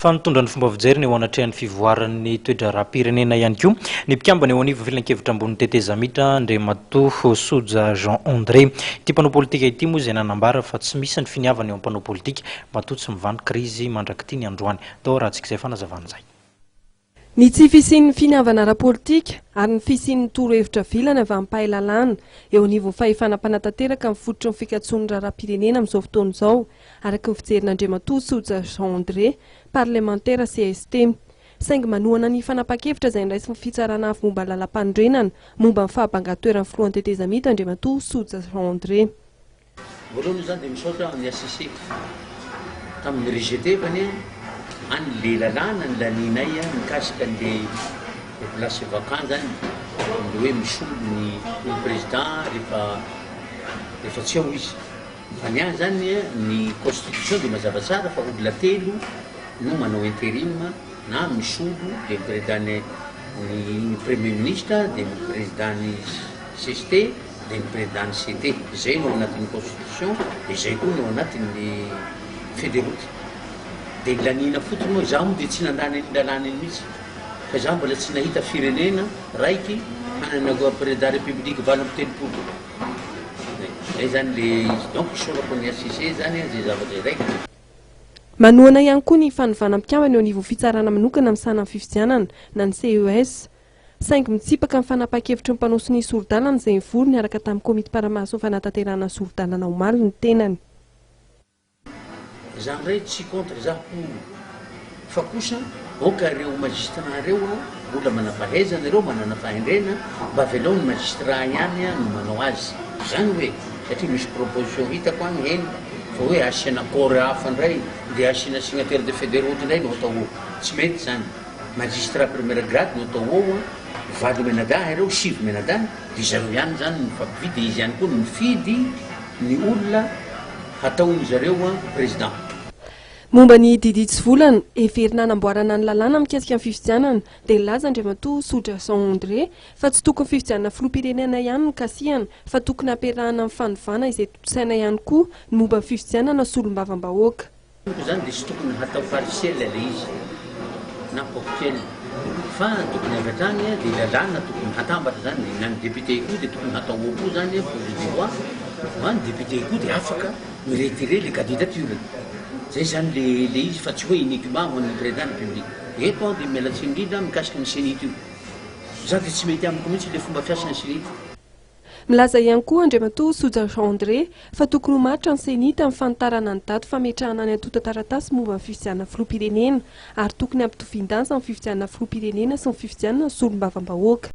fa nitondra ny fomba fijeriny eo anatrehan'ny fivoaran'ny toedra ra-pirenena ihany koa ny mpikambana eo anivo filan-kevitra ambony tetezamitra Andriamatoa Soja Jean André ity mpanao politika ity moa izay nanambara fa tsy misy ny finiavana eo am-panao politika matoa tsy mivano krizy mandrakity ny androany tao raha tsika izay fanazavana izay. Ny tsy fisian'ny finiavana ara-politika ary ny fisian'ny torohevitra vilany avy amin'ny mpahalalana eo anivon'ny fahefanam-panatanteraka amin'ny fototry ny fikatson'ny raharaham-pirenena amin'izao fotoana izao araka ny fijerin'Andriamatoa Soja Jean André parlementaire CST saingy manohana ny fanapa-kevitra izay niraisin'ny fitsarana avy momba lalam-pandrenana momba ny fahabanga-toeran'ny filohan'ny tetezamita Andriamatoa Soja Jean André. Voalohany izany dia misaotra amin'ny ACC tamin'ny rejeté fany any le lalàna ny laninay mikasika an'le place vacant zany le hoe misolo ny président rehefa tsy ao izy fa ny ahy zany ny constitution dia mazava tsara fa olona telo no manao intérim na misolo dia mipresidany ny premier ministre dia mipresidany CST dia mipresidany CT izay no anatin'ny constitution dia izay koa no anatin'ny fédéroute. Dia lanina fotony moa izaho moa dia tsy nandany lalàna iny mihitsy fa izaho mbola tsy nahita firenena raiky hanana président république valo amby telopolo. Zay zany le donc isorako ny ACC zany zay zavatra raiky. Manohana ihany koa ny fanovanam-pikambana eo anivon'ny fitsarana manokana amin'ny sanan'ny fifidianana na ny CES saingy mitsipaka amin'ny fanapa-kevitra ny mpanao sy ny soro-dalana izay nivory niaraka tamin'ny komity paramaso ny fanatanterahana soro-dalana omaly ny tenany. Zany ray tsy contre za fa kosa oka ireo magistrat reo olona manampahaizana ireo manana fahendrena mba avelao ny magistrat ihany no manao azy zany hoe satria misy proposition hitako any heny fa hoe asiana corps hafa ndray dia asiana signataire de fédéroute indray no atao tsy mety zany magistrat première grade no atao ao valo menadahy ireo sivy menadahy dia zareo ihany zany mifampividy izy ihany koa no mifidy ny olona hataony zareo président. Momba ny Didi tsy volana heverina hanamboarana ny lalàna mikasika ny fifidianana dia nilaza Andriamatoa Soja Jean André fa tsy tokony fifidianana filoham-pirenena ihany no kasihana fa tokony ampiarahana amin'ny fanovana izay totosaina ihany koa ny momba ny fifidianana solombavam-bahoaka. Zany dia tsy tokony hatao partielle le izy na ponctuel fa tokony avy hatrany dia lalàna tokony hatambatra zany na ny député koa dia tokony hatao ao koa zany projet de loi fa ny député koa dia afaka miretiré les candidatures. Zay zany le izy fa tsy hoe uniquement ho an'ny président république eto dia mialatsy indrindra mikasika ny sénite io za dia tsy mety amiko mihitsy le fomba fiasan'ny sénite. Milaza ihany koa Andriamatoa Soja Jean André fa tokony ho matra ny sénite amin'ny fanotarana ny daty fametrahana ny antota taratasy momba ny fifidianana filoham-pirenena ary tokony ampitovian-danja amin'ny fifidianana filoham-pirenena sy ny fifidianana solombavam-bahoaka.